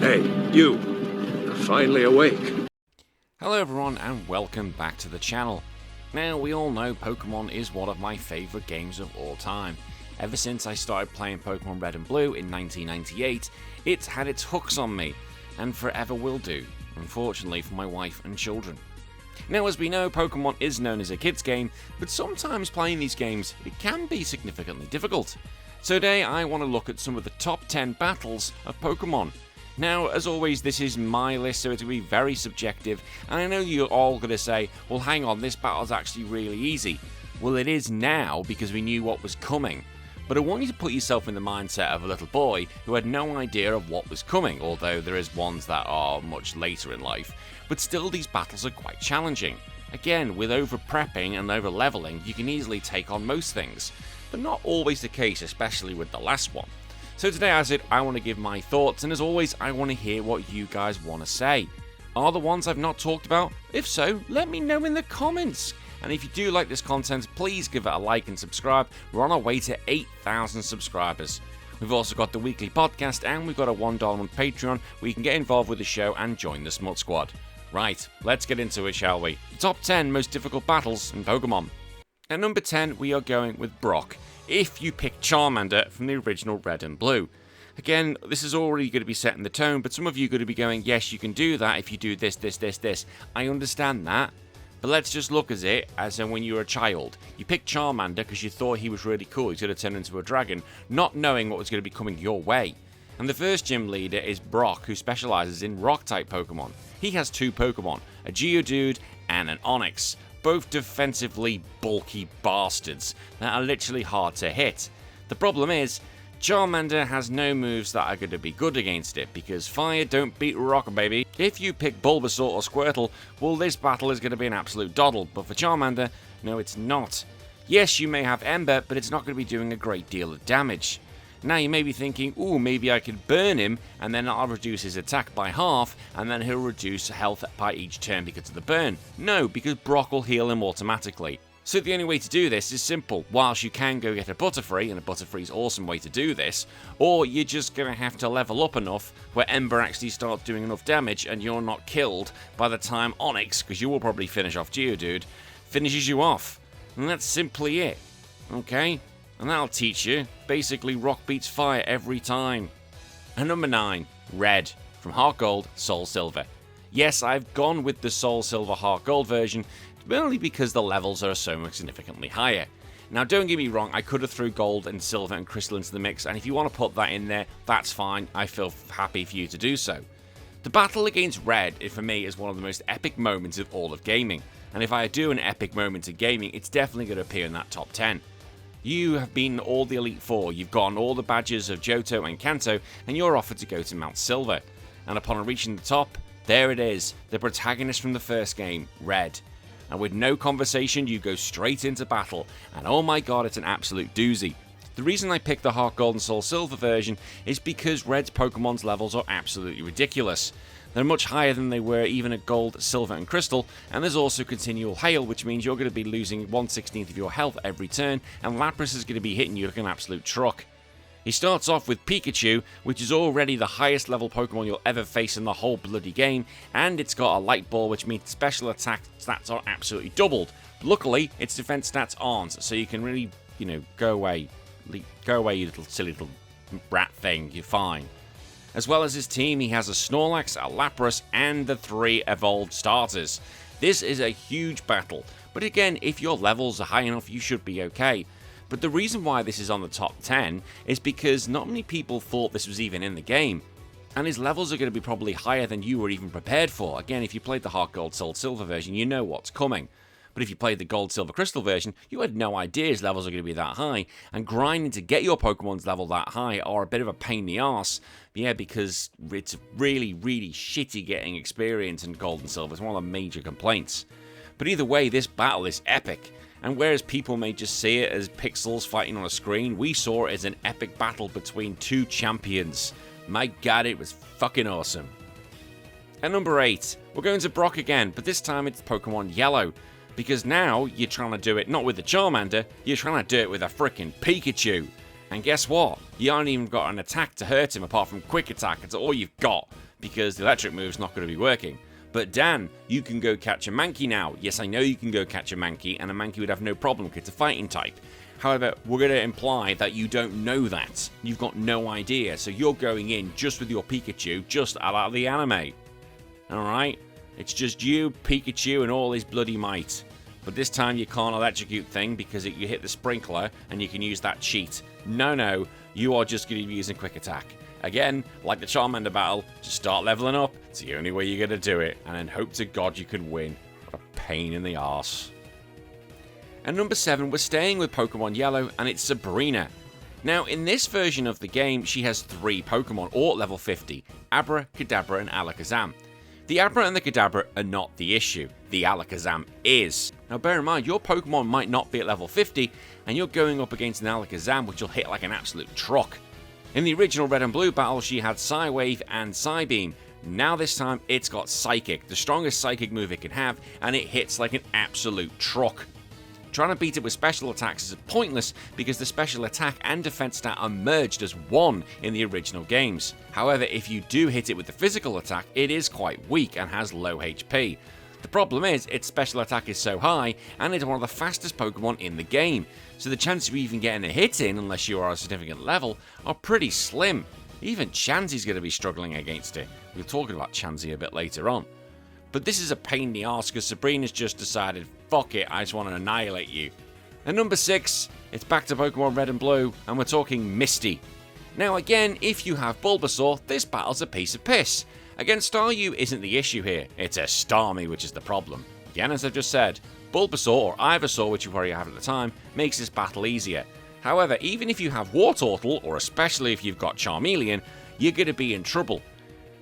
Hey, you. You're finally awake. Hello everyone and welcome back to the channel. Now we all know Pokemon is one of my favourite games of all time. Ever since I started playing Pokemon Red and Blue in 1998, it's had its hooks on me, and forever will do, unfortunately for my wife and children. Now as we know, Pokemon is known as a kids game, but sometimes playing these games, it can be significantly difficult. So today I want to look at some of the top 10 battles of Pokemon. Now, as always, this is my list, so it's going to be very subjective, and I know you're all going to say, well hang on, this battle's actually really easy. Well, it is now, because we knew what was coming. But I want you to put yourself in the mindset of a little boy who had no idea of what was coming, although there is ones that are much later in life. But still, these battles are quite challenging. Again, with over-prepping and over-leveling, you can easily take on most things. But not always the case, especially with the last one. So today, as I want to give my thoughts, and as always, I want to hear what you guys want to say. Are there ones I've not talked about? If so, let me know in the comments. And if you do like this content, please give it a like and subscribe. We're on our way to 8,000 subscribers. We've also got the weekly podcast, and we've got a $1 on Patreon where you can get involved with the show and join the Smut Squad. Right, let's get into it, shall we? The top 10 most difficult battles in Pokemon. At number 10, we are going with Brock, if you pick Charmander from the original Red and Blue. Again, this is already going to be setting the tone, but some of you are going to be going, yes, you can do that if you do this, this, this, this. I understand that, but let's just look at it as when you were a child. You picked Charmander because you thought he was really cool, he's going to turn into a dragon, not knowing what was going to be coming your way. And the first gym leader is Brock, who specializes in Rock-type Pokemon. He has two Pokemon, a Geodude and an Onix. Both defensively bulky bastards that are literally hard to hit. The problem is, Charmander has no moves that are going to be good against it, because fire don't beat rock, baby. If you pick Bulbasaur or Squirtle, well, this battle is going to be an absolute doddle, but for Charmander, no, it's not. Yes, you may have Ember, but it's not going to be doing a great deal of damage. Now you may be thinking, ooh, maybe I could burn him, and then I'll reduce his attack by half, and then he'll reduce health by each turn because of the burn. No, because Brock will heal him automatically. So the only way to do this is simple. Whilst you can go get a Butterfree, and a Butterfree's an awesome way to do this, or you're just going to have to level up enough where Ember actually starts doing enough damage and you're not killed by the time Onix, because you will probably finish off Geodude, finishes you off. And that's simply it. Okay? And that'll teach you, basically rock beats fire every time. And number 9, Red, from HeartGold, SoulSilver. Yes, I've gone with the SoulSilver HeartGold version, only because the levels are so significantly higher. Now don't get me wrong, I could have threw Gold and Silver and Crystal into the mix, and if you want to put that in there, that's fine, I feel happy for you to do so. The battle against Red, for me, is one of the most epic moments of all of gaming, and if I do an epic moment of gaming, it's definitely going to appear in that top 10. You have been all the Elite Four, you've gotten all the badges of Johto and Kanto, and you're offered to go to Mount Silver. And upon reaching the top, there it is, the protagonist from the first game, Red. And with no conversation, you go straight into battle, and oh my god, it's an absolute doozy. The reason I picked the HeartGold and SoulSilver version is because Red's Pokemon's levels are absolutely ridiculous. They're much higher than they were even at Gold, Silver and Crystal, and there's also continual hail, which means you're going to be losing 1/16 of your health every turn, and Lapras is going to be hitting you like an absolute truck. He starts off with Pikachu, which is already the highest level Pokemon you'll ever face in the whole bloody game, and it's got a Light Ball, which means special attack stats are absolutely doubled. Luckily, its defense stats aren't, so you can really, go away. Go away, you little silly little rat thing, you're fine. As well as his team, he has a Snorlax, a Lapras, and the 3 evolved starters. This is a huge battle, but again, if your levels are high enough, you should be okay. But the reason why this is on the top 10 is because not many people thought this was even in the game. And his levels are going to be probably higher than you were even prepared for. Again, if you played the HeartGold SoulSilver version, you know what's coming. But if you played the Gold, Silver, Crystal version, you had no idea his levels are going to be that high, and grinding to get your Pokemon's level that high are a bit of a pain in the arse. Yeah, because it's really, really shitty getting experience in Gold and Silver. It's one of the major complaints. But either way, this battle is epic. And whereas people may just see it as pixels fighting on a screen, we saw it as an epic battle between two champions. My god, it was fucking awesome. At number 8, we're going to Brock again, but this time it's Pokemon Yellow. Because now you're trying to do it not with the Charmander, you're trying to do it with a freaking Pikachu. And guess what? You haven't even got an attack to hurt him apart from Quick Attack. It's all you've got. because the electric move's not going to be working. But Dan, you can go catch a Mankey now. Yes, I know you can go catch a Mankey, and a Mankey would have no problem because it's a fighting type. However, we're going to imply that you don't know that. You've got no idea, so you're going in just with your Pikachu, just a la the anime. Alright? It's just you, Pikachu, and all his bloody might. But this time you can't electrocute thing because you hit the sprinkler and you can use that cheat. No, you are just going to be using quick attack. Again, like the Charmander battle, just start leveling up. It's the only way you're going to do it. And then hope to God you can win. What a pain in the arse. And number 7, we're staying with Pokemon Yellow, and it's Sabrina. Now, in this version of the game, she has 3 Pokemon, all at level 50. Abra, Kadabra, and Alakazam. The Abra and the Kadabra are not the issue. The Alakazam is. Now bear in mind, your Pokemon might not be at level 50, and you're going up against an Alakazam which will hit like an absolute truck. In the original Red and Blue battle, she had Psy-Wave and Psybeam. Now this time, it's got Psychic, the strongest Psychic move it can have, and it hits like an absolute truck. Trying to beat it with special attacks is pointless because the special attack and defense stat are merged as one in the original games. However, if you do hit it with the physical attack, it is quite weak and has low HP. The problem is, its special attack is so high, and it's one of the fastest Pokemon in the game, so the chance of even getting a hit in, unless you are a significant level, are pretty slim. Even Chansey's going to be struggling against it. We'll talk about Chansey a bit later on. But this is a pain in the arse because Sabrina's just decided, fuck it, I just want to annihilate you. And number 6, it's back to Pokemon Red and Blue, and we're talking Misty. Now again, if you have Bulbasaur, this battle's a piece of piss. Again, Staryu isn't the issue here, it's a Starmie which is the problem. Again, as I've just said, Bulbasaur or Ivysaur, which you probably have at the time, makes this battle easier. However, even if you have Wartortle, or especially if you've got Charmeleon, you're going to be in trouble.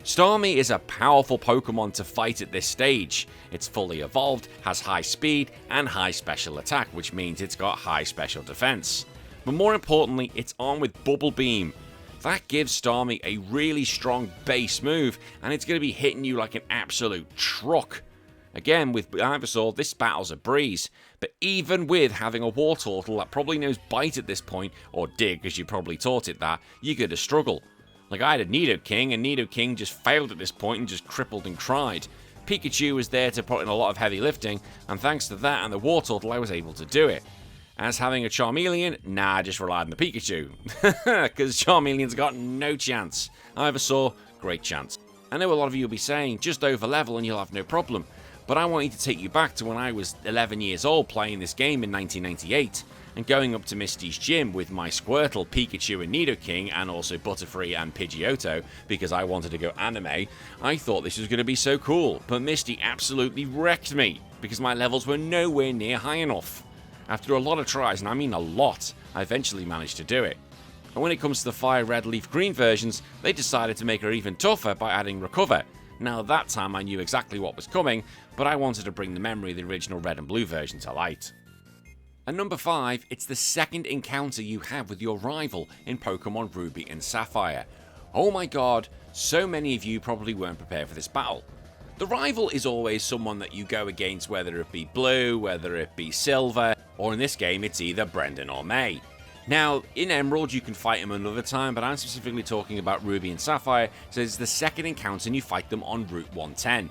Starmie is a powerful Pokemon to fight at this stage. It's fully evolved, has high speed, and high special attack, which means it's got high special defense. But more importantly, it's armed with Bubble Beam. That gives Starmie a really strong base move, and it's going to be hitting you like an absolute truck. Again, with Ivysaur, this battle's a breeze, but even with having a Wartortle that probably knows Bite at this point, or Dig, because you probably taught it that, you're going to struggle. Like, I had a Nidoking, and Nidoking just failed at this point and just crippled and cried. Pikachu was there to put in a lot of heavy lifting, and thanks to that and the Wartortle, I was able to do it. As having a Charmeleon, nah, I just relied on the Pikachu. Because Charmeleon's got no chance. Ivysaur, great chance. I know a lot of you will be saying, just over level and you'll have no problem. But I want you to take you back to when I was 11 years old playing this game in 1998. And going up to Misty's gym with my Squirtle, Pikachu and Nidoking, and also Butterfree and Pidgeotto, because I wanted to go anime, I thought this was going to be so cool, but Misty absolutely wrecked me, because my levels were nowhere near high enough. After a lot of tries, and I mean a lot, I eventually managed to do it. And when it comes to the Fire Red, Leaf Green versions, they decided to make her even tougher by adding Recover. Now that time I knew exactly what was coming, but I wanted to bring the memory of the original Red and Blue version to light. And number 5, it's the second encounter you have with your rival in Pokemon Ruby and Sapphire. Oh my god, so many of you probably weren't prepared for this battle. The rival is always someone that you go against, whether it be Blue, whether it be Silver, or in this game it's either Brendan or May. Now, in Emerald you can fight them another time, but I'm specifically talking about Ruby and Sapphire, so it's the second encounter and you fight them on Route 110.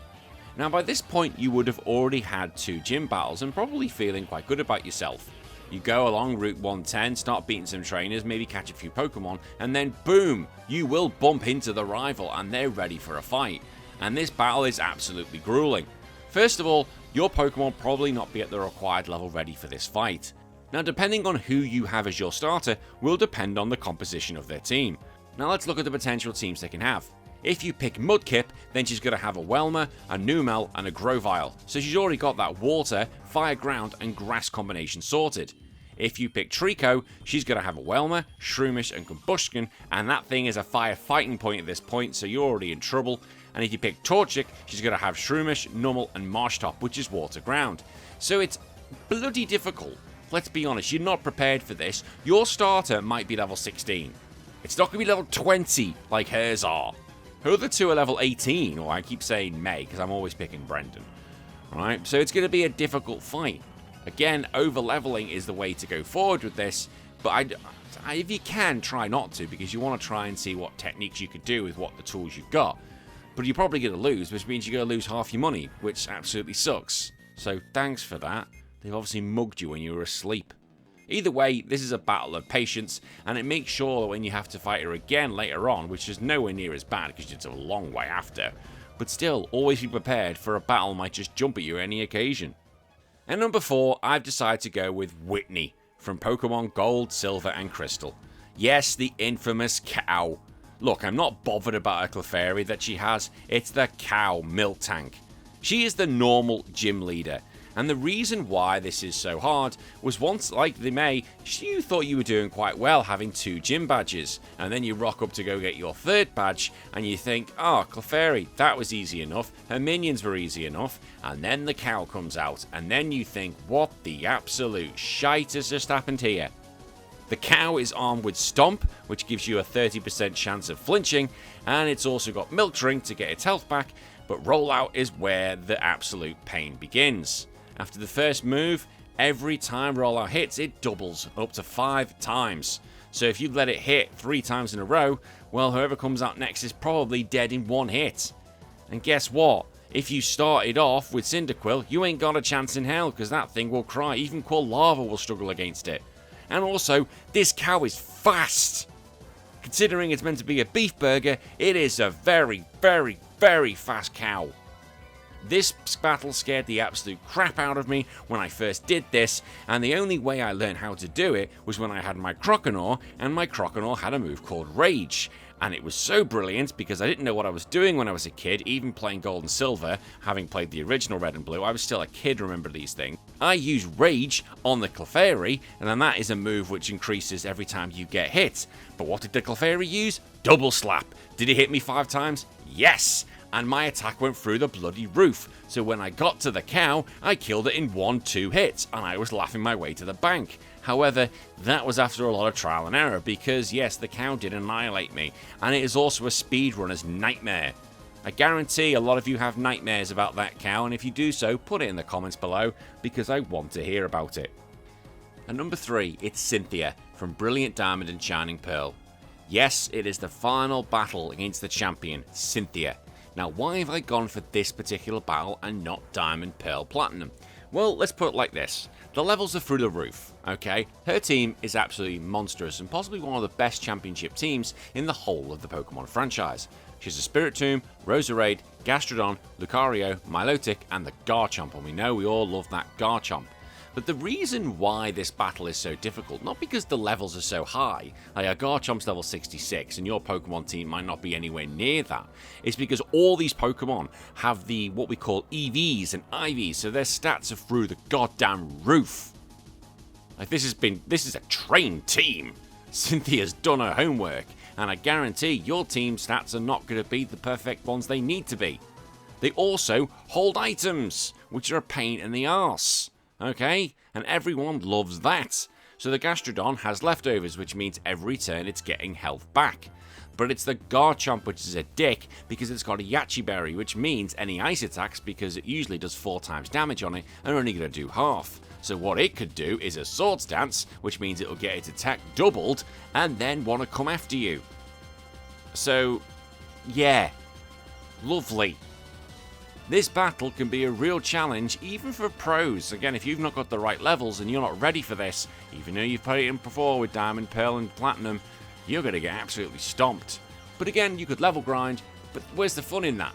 Now by this point you would have already had 2 gym battles and probably feeling quite good about yourself. You go along Route 110, start beating some trainers, maybe catch a few Pokemon, and then boom, you will bump into the rival and they're ready for a fight. And this battle is absolutely grueling. First of all, your Pokemon probably not be at the required level ready for this fight. Now depending on who you have as your starter will depend on the composition of their team. Now let's look at the potential teams they can have. If you pick Mudkip, then she's going to have a Welmer, a Numel, and a Grovyle, so she's already got that water, fire, ground, and grass combination sorted. If you pick Trico, she's going to have a Welmer, Shroomish, and Combustion, and that thing is a fire fighting point at this point, so you're already in trouble. And if you pick Torchic, she's going to have Shroomish, Numel, and Marshtop, which is water ground. So it's bloody difficult. Let's be honest, you're not prepared for this. Your starter might be level 16. It's not going to be level 20 like hers are. Her other 2 are level 18, or I keep saying May, because I'm always picking Brendan. Alright, so it's going to be a difficult fight. Again, over-leveling is the way to go forward with this, but if you can, try not to, because you want to try and see what techniques you could do with what the tools you've got. but you're probably going to lose, which means you're going to lose half your money, which absolutely sucks. So thanks for that. They've obviously mugged you when you were asleep. Either way, this is a battle of patience, and it makes sure that when you have to fight her again later on, which is nowhere near as bad because it's a long way after, but still, always be prepared for a battle might just jump at you any occasion. And number 4, I've decided to go with Whitney from Pokemon Gold, Silver, and Crystal. Yes, the infamous cow. Look, I'm not bothered about a Clefairy that she has, it's the cow milk tank. She is the normal gym leader, and the reason why this is so hard was once, like the May, you thought you were doing quite well having 2 gym badges, and then you rock up to go get your 3rd badge, and you think, oh, Clefairy, that was easy enough, her minions were easy enough, and then the cow comes out, and then you think, what the absolute shite has just happened here? The cow is armed with Stomp, which gives you a 30% chance of flinching, and it's also got Milk Drink to get its health back, but Rollout is where the absolute pain begins. After the first move, every time Rollout hits, it doubles up to 5 times. So if you let it hit 3 times in a row, well, whoever comes out next is probably dead in 1 hit. And guess what? If you started off with Cyndaquil, you ain't got a chance in hell, because that thing will cry. Even Quilava will struggle against it. And also, this cow is fast. Considering it's meant to be a beef burger, it is a very, very, very fast cow. This battle scared the absolute crap out of me when I first did this, and the only way I learned how to do it was when I had my Croconaw, and my Croconaw had a move called Rage. And it was so brilliant because I didn't know what I was doing when I was a kid, even playing Gold and Silver, having played the original Red and Blue. I was still a kid, remember these things. I used Rage on the Clefairy, and then that is a move which increases every time you get hit. But what did the Clefairy use? Double Slap. Did it hit me 5 times? Yes! And my attack went through the bloody roof. So when I got to the cow, I killed it in 1-2 hits, and I was laughing my way to the bank. However, that was after a lot of trial and error, because yes, the cow did annihilate me, and it is also a speedrunner's nightmare. I guarantee a lot of you have nightmares about that cow, and if you do so, put it in the comments below, because I want to hear about it. And number 3, it's Cynthia, from Brilliant Diamond and Shining Pearl. Yes, it is the final battle against the champion, Cynthia. Now, why have I gone for this particular battle and not Diamond, Pearl, Platinum? Well, let's put it like this. The levels are through the roof, okay? Her team is absolutely monstrous and possibly one of the best championship teams in the whole of the Pokemon franchise. She has a Spiritomb, Roserade, Gastrodon, Lucario, Milotic, and the Garchomp, and we know we all love that Garchomp. But the reason why this battle is so difficult, not because the levels are so high, like a Garchomp's level 66 and your Pokemon team might not be anywhere near that, is because all these Pokemon have the what we call EVs and IVs, so their stats are through the goddamn roof. Like this is a trained team. Cynthia's done her homework, and I guarantee your team stats are not going to be the perfect ones they need to be. They also hold items, which are a pain in the arse. Okay, and everyone loves that. So the Gastrodon has leftovers, which means every turn it's getting health back. But it's the Garchomp which is a dick because it's got a Yachi Berry, which means any ice attacks, because it usually does 4 times damage on it, are only going to do half. So what it could do is a Swords Dance, which means it'll get its attack doubled and then want to come after you. So, yeah, lovely. This battle can be a real challenge even for pros. Again, if you've not got the right levels and you're not ready for this, even though you've played it before with Diamond, Pearl and Platinum, you're going to get absolutely stomped. But again, you could level grind, but where's the fun in that?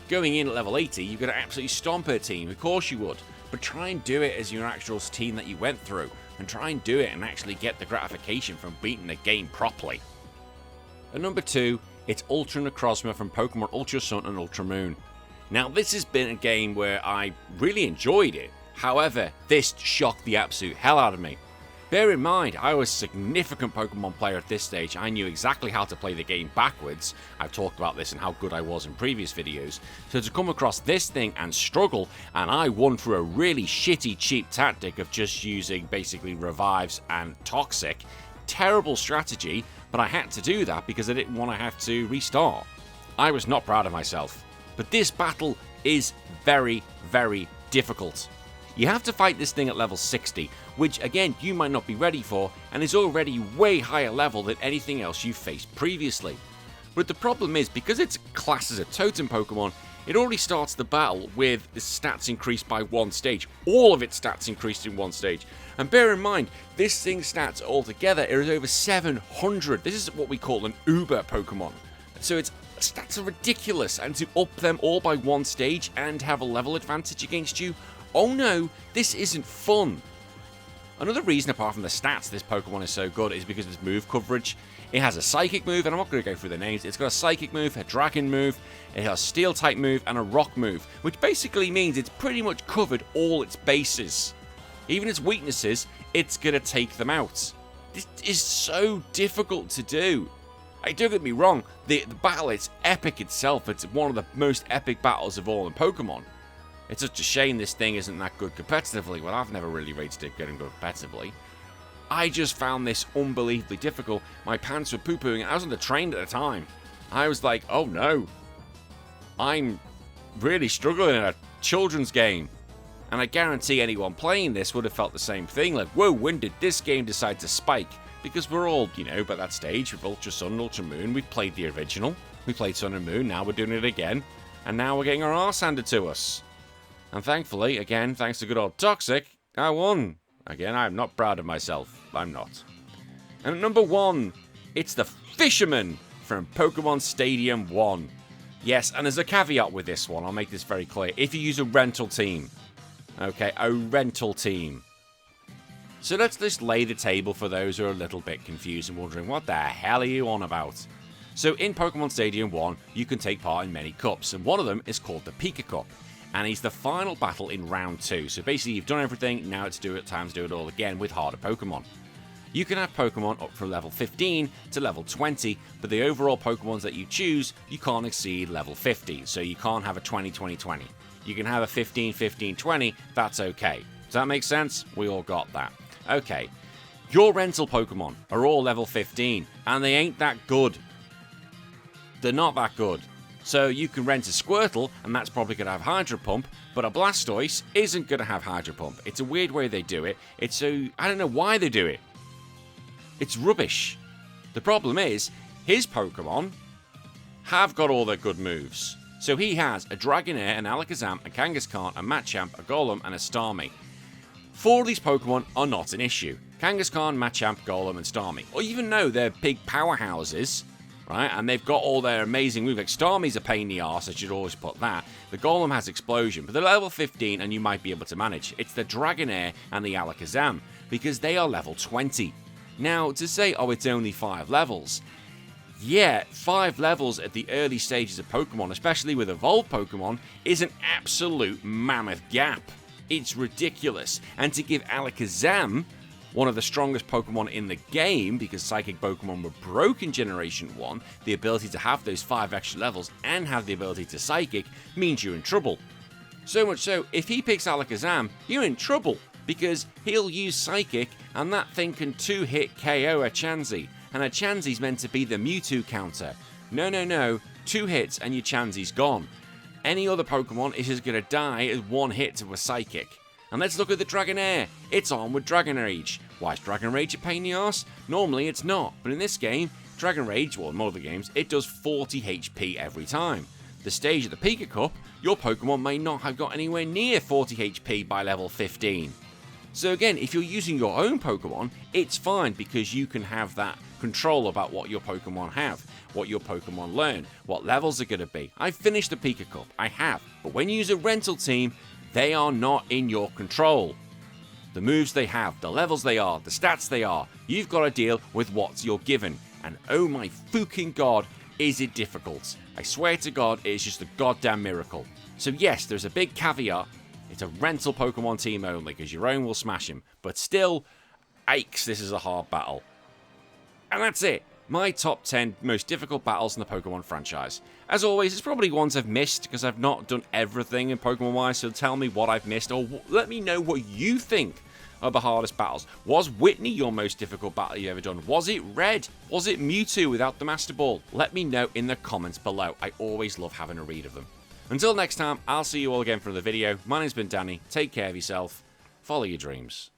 Going in at level 80, you're going to absolutely stomp her team, of course you would. But try and do it as your actual team that you went through, and try and do it and actually get the gratification from beating the game properly. At number 2, it's Ultra Necrozma from Pokemon Ultra Sun and Ultra Moon. Now, this has been a game where I really enjoyed it. However, this shocked the absolute hell out of me. Bear in mind, I was a significant Pokemon player at this stage. I knew exactly how to play the game backwards. I've talked about this and how good I was in previous videos. So to come across this thing and struggle, and I won through a really shitty, cheap tactic of just using basically revives and toxic. Terrible strategy, but I had to do that because I didn't want to have to restart. I was not proud of myself. But this battle is very, very difficult. You have to fight this thing at level 60, which again you might not be ready for, and is already way higher level than anything else you've faced previously. But the problem is, because it's classed as a totem Pokemon, it already starts the battle with the stats increased by 1 stage. All of its stats increased in 1 stage. And bear in mind, this thing's stats altogether is over 700. This is what we call an Uber Pokemon. So its stats are ridiculous, and to up them all by 1 stage and have a level advantage against you, oh no, this isn't fun. Another reason, apart from the stats, this Pokemon is so good is because of its move coverage. It has a Psychic move, and I'm not going to go through the names. It's got a Psychic move, a Dragon move, it has a Steel-type move, and a Rock move, which basically means it's pretty much covered all its bases. Even its weaknesses, it's going to take them out. This is so difficult to do. Don't get me wrong, the battle, it's epic itself. It's one of the most epic battles of all in Pokemon. It's such a shame this thing isn't that good competitively. Well, I've never really rated it getting good competitively. I just found this unbelievably difficult. My pants were poo-pooing. I was on the train at the time. I was like, oh no. I'm really struggling in a children's game. And I guarantee anyone playing this would have felt the same thing. Like, whoa, when did this game decide to spike? Because we're all, you know, by that stage with Ultra Sun and Ultra Moon. We played the original. We played Sun and Moon. Now we're doing it again. And now we're getting our arse handed to us. And thankfully, again, thanks to good old Toxic, I won. Again, I'm not proud of myself. I'm not. And at number 1, it's the Fisherman from Pokemon Stadium 1. Yes, and there's a caveat with this one. I'll make this very clear. If you use a rental team. Okay, a rental team. So let's just lay the table for those who are a little bit confused and wondering, what the hell are you on about? So in Pokemon Stadium 1, you can take part in many cups, and one of them is called the Pika Cup. And it's the final battle in round 2. So basically, you've done everything, now it's time to do it all again with harder Pokemon. You can have Pokemon up from level 15 to level 20, but the overall Pokemons that you choose, you can't exceed level 50. So you can't have a 20-20-20. You can have a 15-15-20, that's okay. Does that make sense? We all got that. Okay, your rental Pokemon are all level 15, and they ain't that good. They're not that good. So you can rent a Squirtle, and that's probably going to have Hydro Pump, but a Blastoise isn't going to have Hydro Pump. It's a weird way they do it. It's so... I don't know why they do it. It's rubbish. The problem is, his Pokemon have got all their good moves. So he has a Dragonair, an Alakazam, a Kangaskhan, a Machamp, a Golem, and a Starmie. 4 of these Pokemon are not an issue. Kangaskhan, Machamp, Golem, and Starmie. Or even though they're big powerhouses... right, and they've got all their amazing moves. Like Starmie's a pain in the arse, I should always put that. The Golem has Explosion, but they're level 15 and you might be able to manage. It's the Dragonair and the Alakazam, because they are level 20. Now, to say, oh, it's only 5 levels. Yeah, 5 levels at the early stages of Pokemon, especially with evolved Pokemon, is an absolute mammoth gap. It's ridiculous. And to give Alakazam... one of the strongest Pokemon in the game, because Psychic Pokemon were broken Generation 1, the ability to have those 5 extra levels and have the ability to Psychic means you're in trouble. So much so, if he picks Alakazam, you're in trouble, because he'll use Psychic, and that thing can 2-hit KO a Chansey, and a Chansey's meant to be the Mewtwo counter. No, 2 hits and your Chansey's gone. Any other Pokemon is just going to die as 1 hit to a Psychic. And let's look at the Dragonair. It's on with Dragon Rage. Why is Dragon Rage a pain in the arse? Normally it's not, but in this game, Dragon Rage, well in more of the games, it does 40 HP every time. The stage of the Pika Cup, your Pokemon may not have got anywhere near 40 HP by level 15. So again, if you're using your own Pokemon, it's fine because you can have that control about what your Pokemon have, what your Pokemon learn, what levels are going to be. I've finished the Pika Cup, I have, but when you use a rental team, they are not in your control. The moves they have, the levels they are, the stats they are, you've got to deal with what you're given. And oh my fucking god, is it difficult. I swear to god, it's just a goddamn miracle. So yes, there's a big caveat. It's a rental Pokemon team only, because your own will smash him. But still, yikes, this is a hard battle. And that's it. My top 10 most difficult battles in the Pokemon franchise. As always, it's probably ones I've missed because I've not done everything in Pokemon-wise, so tell me what I've missed, or let me know what you think are the hardest battles. Was Whitney your most difficult battle you've ever done? Was it Red? Was it Mewtwo without the Master Ball? Let me know in the comments below. I always love having a read of them. Until next time, I'll see you all again for another video. My name's been Danny. Take care of yourself. Follow your dreams.